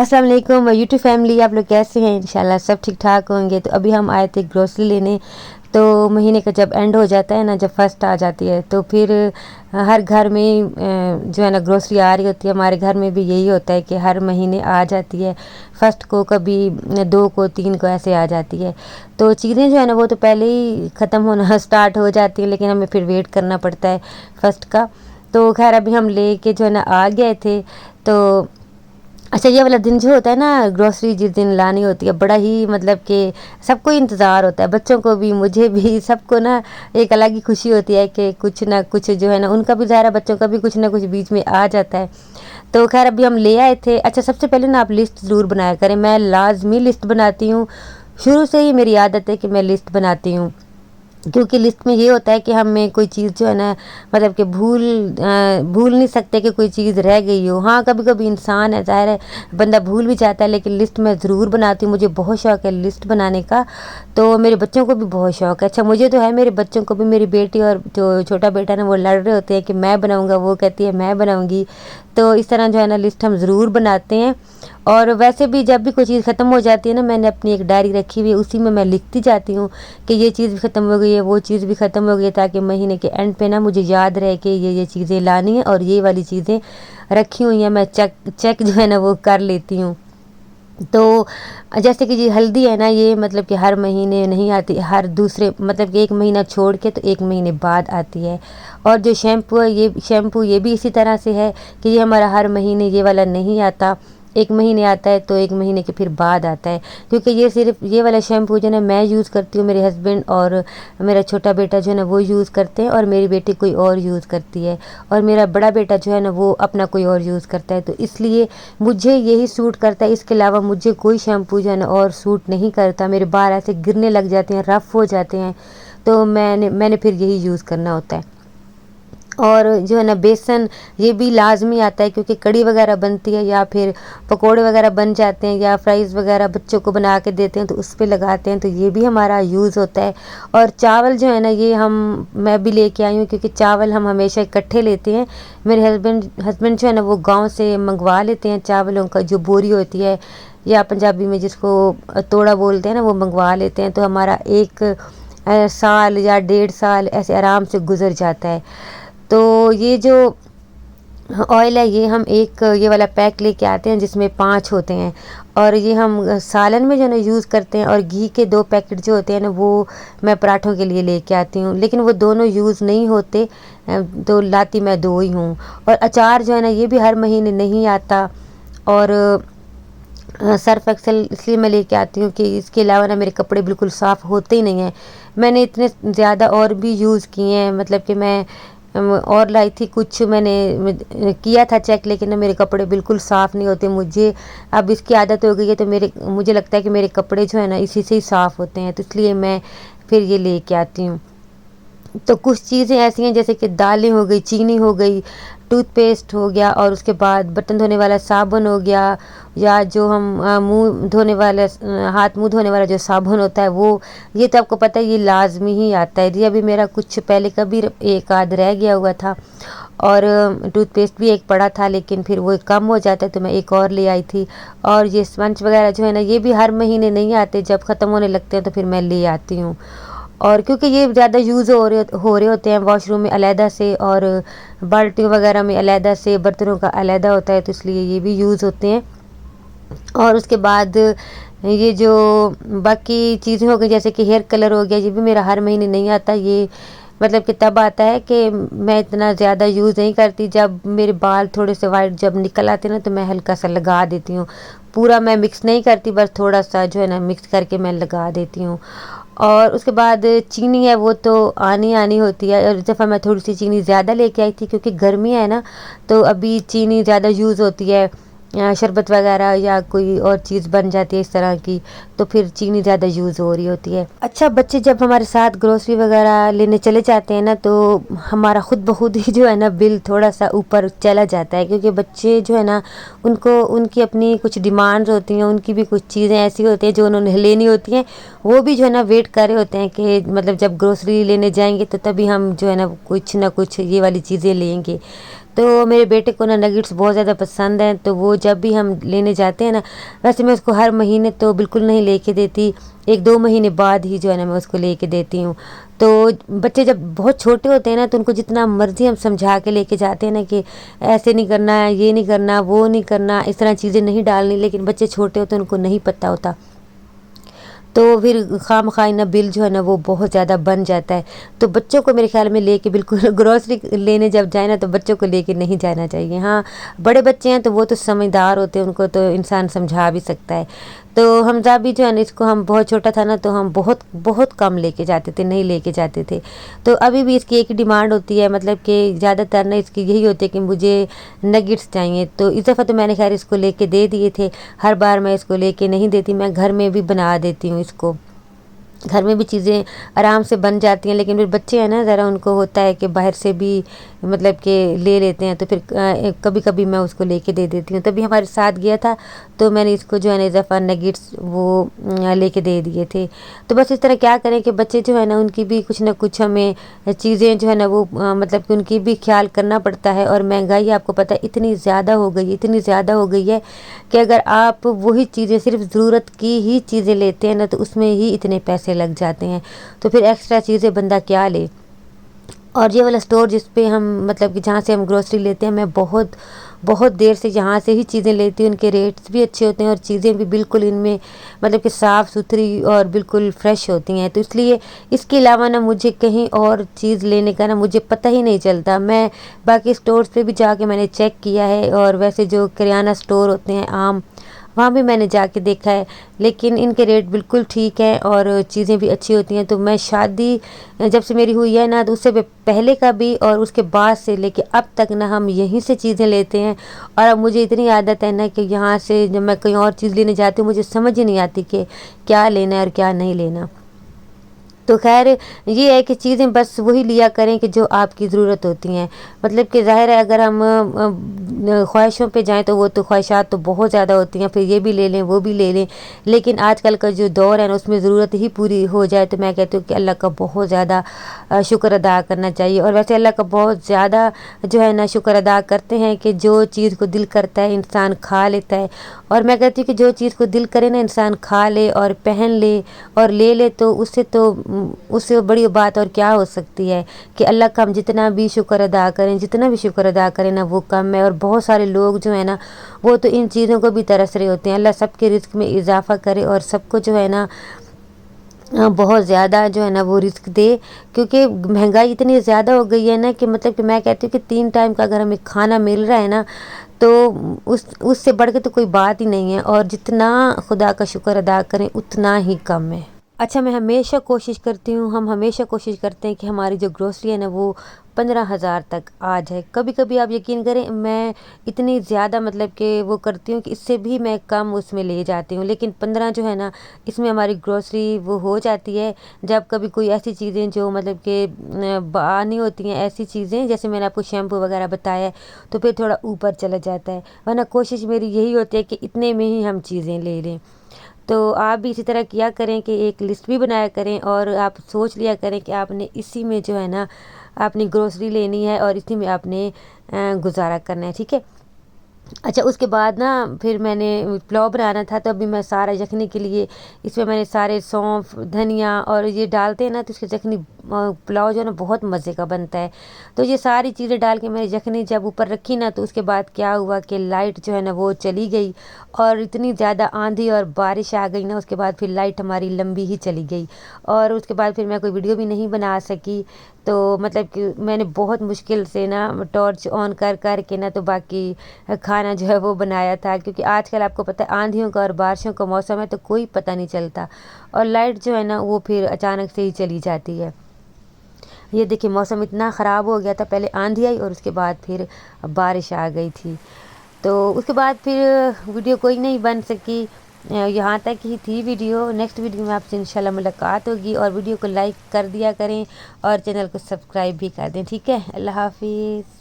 अस्सलाम वालेकुम YouTube family, आप लोग कैसे हैं? इंशाल्लाह सब ठीक ठाक होंगे। तो अभी हम आए थे ग्रोसरी लेने। तो महीने का जब एंड हो जाता है ना, जब फर्स्ट आ जाती है तो फिर हर घर में जो है ना ग्रोसरी आ रही होती है। हमारे घर में भी यही होता है कि हर महीने आ जाती है, फर्स्ट को, कभी 2 को, 3 को ऐसे आ जाती है। तो चीज़ें जो है ना वो तो पहले ही ख़त्म होना स्टार्ट हो जाती है, लेकिन हमें फिर वेट करना पड़ता है फर्स्ट का। तो खैर अभी हम ले के जो है ना आ गए थे। तो अच्छा, ये वाला दिन जो होता है ना, ग्रोसरी जिस दिन लानी होती है, बड़ा ही मतलब कि सबको इंतज़ार होता है, बच्चों को भी, मुझे भी, सबको ना एक अलग ही खुशी होती है कि कुछ ना कुछ जो है ना, उनका भी ज़ाहिर है, बच्चों का भी कुछ ना कुछ बीच में आ जाता है। तो खैर अभी हम ले आए थे। अच्छा, सबसे पहले ना आप लिस्ट ज़रूर बनाया करें। मैं लाजमी लिस्ट बनाती हूँ, शुरू से ही मेरी आदत है कि मैं लिस्ट बनाती हूँ, क्योंकि लिस्ट में ये होता है कि हमें कोई चीज़ जो है ना, मतलब कि भूल नहीं सकते कि कोई चीज़ रह गई हो। हाँ, कभी कभी इंसान है, ज़ाहिर है, बंदा भूल भी जाता है, लेकिन लिस्ट मैं ज़रूर बनाती हूँ। मुझे बहुत शौक़ है लिस्ट बनाने का। तो मेरे बच्चों को भी बहुत शौक़ है। अच्छा, मुझे तो है, मेरे बच्चों को भी। मेरी बेटी और जो छोटा बेटा ना, वो लड़ रहे होते हैं कि मैं बनाऊँगा, वो कहती है मैं बनाऊँगी। तो इस तरह जो है ना लिस्ट हम ज़रूर बनाते हैं। और वैसे भी जब भी कोई चीज़ ख़त्म हो जाती है ना, मैंने अपनी एक डायरी रखी हुई है, उसी में मैं लिखती जाती हूँ कि ये चीज़ भी ख़त्म हो गई है, वो चीज़ भी ख़त्म हो गई है, ताकि महीने के एंड पे ना मुझे याद रहे कि ये चीज़ें लानी है और ये वाली चीज़ें रखी हुई हैं। मैं चेक जो है ना वो कर लेती हूँ। तो जैसे कि ये हल्दी है ना, ये मतलब कि हर महीने नहीं आती, हर दूसरे, मतलब कि एक महीना छोड़ के तो एक महीने बाद आती है। और जो शैम्पू है, ये शैम्पू ये भी इसी तरह से है कि ये हमारा हर महीने ये वाला नहीं आता, एक महीने आता है तो एक महीने के फिर बाद आता है। क्योंकि ये सिर्फ ये वाला शैम्पू जो है ना मैं यूज़ करती हूँ, मेरे हस्बैंड और मेरा छोटा बेटा जो है ना वो यूज़ करते हैं, और मेरी बेटी कोई और यूज़ करती है, और मेरा बड़ा बेटा जो है ना वो अपना कोई और यूज़ करता है। तो इसलिए मुझे यही सूट करता है, इसके अलावा मुझे कोई शैम्पू जो है ना और सूट नहीं करता। मेरे बाल ऐसे गिरने लग जाते हैं, रफ़ हो जाते हैं, तो मैंने फिर यही यूज़ करना होता है। और जो है ना बेसन, ये भी लाजमी आता है, क्योंकि कड़ी वगैरह बनती है या फिर पकोड़े वगैरह बन जाते हैं या फ्राइज़ वगैरह बच्चों को बना के देते हैं तो उस पर लगाते हैं, तो ये भी हमारा यूज़ होता है। और चावल जो है ना, ये मैं भी लेके आई हूँ, क्योंकि चावल हम हमेशा इकट्ठे लेते हैं। मेरे हस्बैंड जो है ना वो गाँव से मंगवा लेते हैं चावलों का, जो बोरी होती है, या पंजाबी में जिसको तोड़ा बोलते हैं ना, वो मंगवा लेते हैं। तो हमारा एक साल या 1.5 साल ऐसे आराम से गुजर जाता है। तो ये जो ऑयल है, ये हम एक ये वाला पैक लेके आते हैं जिसमें 5 होते हैं, और ये हम सालन में जो है ना यूज़ करते हैं। और घी के 2 पैकेट जो होते हैं ना, वो मैं पराठों के लिए लेके आती हूँ, लेकिन वो दोनों यूज़ नहीं होते, तो लाती मैं 2 ही हूँ। और अचार जो है ना, ये भी हर महीने नहीं आता। और सर्फ एक्सेल इसलिए मैं लेके आती हूँ कि इसके अलावा ना मेरे कपड़े बिल्कुल साफ़ होते ही नहीं हैं। मैंने इतने ज़्यादा और भी यूज़ किए हैं, मतलब कि मैं और लाई थी कुछ, मैंने किया था चेक, लेकिन ना मेरे कपड़े बिल्कुल साफ़ नहीं होते। मुझे अब इसकी आदत हो गई है, तो मुझे लगता है कि मेरे कपड़े जो है ना इसी से ही साफ़ होते हैं, तो इसलिए मैं फिर ये लेके आती हूँ। तो कुछ चीज़ें ऐसी हैं जैसे कि दालें हो गई, चीनी हो गई, टूथपेस्ट हो गया, और उसके बाद बर्तन धोने वाला साबुन हो गया, या जो हम मुंह धोने वाला, हाथ मुंह धोने वाला जो साबुन होता है, वो, ये तो आपको पता है ये लाजमी ही आता है। ये अभी मेरा कुछ पहले का भी एक आध रह गया हुआ था, और टूथपेस्ट भी एक पड़ा था, लेकिन फिर वो कम हो जाता है तो मैं एक और ले आई थी। और ये स्पंज वगैरह जो है ना, ये भी हर महीने नहीं आते, जब ख़त्म होने लगते हैं तो फिर मैं ले आती हूँ। और क्योंकि ये ज़्यादा यूज़ हो रहे होते हैं वॉशरूम में अलहदा से, और बाल्टियों वगैरह में अलहदा से, बर्तनों का अलहदा होता है, तो इसलिए ये भी यूज़ होते हैं। और उसके बाद ये जो बाकी चीज़ें हो गई, जैसे कि हेयर कलर हो गया, ये भी मेरा हर महीने नहीं आता। ये मतलब कि तब आता है कि मैं इतना ज़्यादा यूज़ नहीं करती, जब मेरे बाल थोड़े से वाइट जब निकल आते ना, तो मैं हल्का सा लगा देती हूँ। पूरा मैं मिक्स नहीं करती, बस थोड़ा सा जो है ना मिक्स करके मैं लगा देती हूँ। और उसके बाद चीनी है, वो तो आनी होती है। और इस दफ़ा मैं थोड़ी सी चीनी ज़्यादा लेके आई थी, क्योंकि गर्मी है ना, तो अभी चीनी ज़्यादा यूज़ होती है, शरबत वगैरह या कोई और चीज़ बन जाती है इस तरह की, तो फिर चीनी ज़्यादा यूज़ हो रही होती है। अच्छा, बच्चे जब हमारे साथ ग्रोसरी वगैरह लेने चले जाते हैं ना, तो हमारा खुद ब खुद ही जो है ना बिल थोड़ा सा ऊपर चला जाता है, क्योंकि बच्चे जो है ना, उनको उनकी अपनी कुछ डिमांड्स होती हैं, उनकी भी कुछ चीज़ें ऐसी होती हैं जो उन्होंने लेनी होती हैं। वो भी जो है ना वेट कर रहे होते हैं कि मतलब जब ग्रोसरी लेने जाएंगे तो तभी हम जो है ना कुछ ये वाली चीज़ें लेंगे। تو میرے بیٹے کو نا نگیٹس بہت زیادہ پسند ہیں، تو وہ جب بھی ہم لینے جاتے ہیں نا، ویسے میں اس کو ہر مہینے تو بالکل نہیں لے کے دیتی، 1-2 مہینے بعد ہی جو ہے نا میں اس کو لے کے دیتی ہوں۔ تو بچے جب بہت چھوٹے ہوتے ہیں نا، تو ان کو جتنا مرضی ہم سمجھا کے لے کے جاتے ہیں نا کہ ایسے نہیں کرنا ہے، یہ نہیں کرنا، وہ نہیں کرنا، اس طرح چیزیں نہیں ڈالنی، لیکن بچے چھوٹے ہوتے ہیں، ان کو نہیں پتہ ہوتا، تو پھر خواہ نا بل جو ہے نا وہ بہت زیادہ بن جاتا ہے۔ تو بچوں کو میرے خیال میں لے کے بالکل گروسری لینے جب جائیں نا، تو بچوں کو لے کے نہیں جانا چاہیے۔ ہاں بڑے بچے ہیں تو وہ تو سمجھدار ہوتے ہیں، ان کو تو انسان سمجھا بھی سکتا ہے۔ تو حمزہ بھی جو ہے نا، اس کو ہم بہت چھوٹا تھا نا، تو ہم بہت بہت کم لے کے جاتے تھے، نہیں لے کے جاتے تھے۔ تو ابھی بھی اس کی ایک ڈیمانڈ ہوتی ہے، مطلب کہ زیادہ تر نا اس کی یہی ہوتی ہے کہ مجھے نگٹس چاہیے۔ تو اس دفعہ تو میں نے خیر اس کو لے کے دے دیے تھے، ہر بار میں اس کو لے کے نہیں دیتی، میں گھر میں بھی بنا دیتی ہوں اس کو، گھر میں بھی چیزیں آرام سے بن جاتی ہیں۔ لیکن پھر بچے ہیں نا، ذرا ان کو ہوتا ہے کہ باہر سے بھی مطلب کہ لے لیتے ہیں، تو پھر کبھی کبھی میں اس کو لے کے دے دیتی ہوں۔ تبھی ہمارے ساتھ گیا تھا، تو میں نے اس کو جو ہے نا اضافہ نگیٹس وہ لے کے دے دیے تھے۔ تو بس اس طرح کیا کریں کہ بچے جو ہے نا، ان کی بھی کچھ نہ کچھ ہمیں چیزیں جو ہے نا وہ مطلب کہ ان کی بھی خیال کرنا پڑتا ہے۔ اور مہنگائی آپ کو پتہ ہے اتنی زیادہ ہو گئی، اتنی زیادہ ہو گئی ہے کہ اگر آپ وہی چیزیں صرف ضرورت کی ہی چیزیں لیتے ہیں نا، تو اس میں ہی اتنے پیسے لگ جاتے ہیں، تو پھر ایکسٹرا چیزیں بندہ کیا لے۔ اور یہ والا اسٹور جس پہ ہم مطلب کہ جہاں سے ہم گروسری لیتے ہیں، میں بہت بہت دیر سے یہاں سے ہی چیزیں لیتی ہوں، ان کے ریٹس بھی اچھے ہوتے ہیں، اور چیزیں بھی بالکل ان میں مطلب کہ صاف ستھری اور بالکل فریش ہوتی ہیں۔ تو اس لیے اس کے علاوہ نا مجھے کہیں اور چیز لینے کا نا مجھے پتہ ہی نہیں چلتا۔ میں باقی اسٹورز پہ بھی جا کے میں نے چیک کیا ہے، اور ویسے جو کریانہ اسٹور ہوتے ہیں عام، وہاں بھی میں نے جا کے دیکھا ہے، لیکن ان کے ریٹ بالکل ٹھیک ہیں اور چیزیں بھی اچھی ہوتی ہیں۔ تو میں شادی جب سے میری ہوئی ہے نا، تو اس سے پہلے کا بھی اور اس کے بعد سے لے کے اب تک نا ہم یہیں سے چیزیں لیتے ہیں۔ اور اب مجھے اتنی عادت ہے نا کہ یہاں سے جب میں کہیں اور چیز لینے جاتی ہوں، مجھے سمجھ ہی نہیں آتی کہ کیا لینا ہے اور کیا نہیں لینا۔ تو خیر یہ ہے کہ چیزیں بس وہی لیا کریں کہ جو آپ کی ضرورت ہوتی ہیں۔ مطلب کہ ظاہر ہے اگر ہم خواہشوں پہ جائیں تو وہ تو خواہشات تو بہت زیادہ ہوتی ہیں، پھر یہ بھی لے لیں وہ بھی لے لیں، لیکن آج کل کا جو دور ہے نا، اس میں ضرورت ہی پوری ہو جائے تو میں کہتی ہوں کہ اللہ کا بہت زیادہ شکر ادا کرنا چاہیے۔ اور ویسے اللہ کا بہت زیادہ جو ہے نا شکر ادا کرتے ہیں کہ جو چیز کو دل کرتا ہے انسان کھا لیتا ہے۔ اور میں کہتی ہوں کہ جو چیز کو دل کرے نا انسان کھا لے اور پہن لے اور لے لے، تو اس سے بڑی بات اور کیا ہو سکتی ہے کہ اللہ کا ہم جتنا بھی شکر ادا کریں، جتنا بھی شکر ادا کریں نا وہ کم ہے۔ اور بہت سارے لوگ جو ہے نا وہ تو ان چیزوں کو بھی ترس رہے ہوتے ہیں۔ اللہ سب کے رزق میں اضافہ کرے اور سب کو جو ہے نا بہت زیادہ جو ہے نا وہ رزق دے، کیونکہ مہنگائی اتنی زیادہ ہو گئی ہے نا کہ مطلب کہ میں کہتی ہوں کہ 3 ٹائم کا اگر ہمیں کھانا مل رہا ہے نا، تو اس سے بڑھ کے تو کوئی بات ہی نہیں ہے، اور جتنا خدا کا شکر ادا کریں اتنا ہی کم ہے۔ اچھا میں ہمیشہ کوشش کرتی ہوں، ہم ہمیشہ کوشش کرتے ہیں کہ ہماری جو گروسری ہے نا وہ 15,000 تک آ جائے۔ کبھی کبھی آپ یقین کریں میں اتنی زیادہ مطلب کہ وہ کرتی ہوں کہ اس سے بھی میں کم اس میں لے جاتی ہوں، لیکن 15 جو ہے نا اس میں ہماری گروسری وہ ہو جاتی ہے۔ جب کبھی کوئی ایسی چیزیں جو مطلب کہ آنی ہوتی ہیں، ایسی چیزیں جیسے میں نے آپ کو شیمپو وغیرہ بتایا ہے، تو پھر تھوڑا اوپر چلا جاتا ہے، ورنہ کوشش میری یہی ہوتی ہے کہ اتنے میں ہی ہم چیزیں لے لیں۔ تو آپ بھی اسی طرح کیا کریں کہ ایک لسٹ بھی بنایا کریں، اور آپ سوچ لیا کریں کہ آپ نے اسی میں جو ہے نا اپنی گروسری لینی ہے اور اسی میں آپ نے گزارا کرنا ہے، ٹھیک ہے۔ اچھا اس کے بعد نا پھر میں نے پلاؤ بنانا تھا، تو ابھی میں سارا یخنی کے لیے اس میں نے سارے سونف دھنیا اور یہ ڈالتے ہیں نا، تو اس کے یخنی پلاؤ جو ہے نا بہت مزے کا بنتا ہے۔ تو یہ ساری چیزیں ڈال کے میں نے یخنی جب اوپر رکھی نا، تو اس کے بعد کیا ہوا کہ لائٹ جو ہے نا وہ چلی گئی، اور اتنی زیادہ آندھی اور بارش آ گئی نا، اس کے بعد پھر لائٹ ہماری لمبی ہی چلی گئی، اور اس کے بعد پھر میں کوئی ویڈیو بھی نہیں بنا سکی۔ تو مطلب کہ میں نے بہت مشکل سے نا ٹارچ آن کر کے نا تو باقی کھانا جو ہے وہ بنایا تھا، کیونکہ آج کل آپ کو پتہ ہے آندھیوں کا اور بارشوں کا موسم ہے، تو کوئی پتہ نہیں چلتا، اور لائٹ جو ہے نا وہ پھر اچانک سے ہی چلی جاتی ہے۔ یہ دیکھیں موسم اتنا خراب ہو گیا تھا، پہلے آندھی آئی اور اس کے بعد پھر بارش آ گئی تھی، تو اس کے بعد پھر ویڈیو کوئی نہیں بن سکی، یہاں تک ہی تھی ویڈیو۔ نیکسٹ ویڈیو میں آپ سے انشاءاللہ ملاقات ہوگی، اور ویڈیو کو لائک کر دیا کریں اور چینل کو سبسکرائب بھی کر دیں، ٹھیک ہے۔ اللہ حافظ۔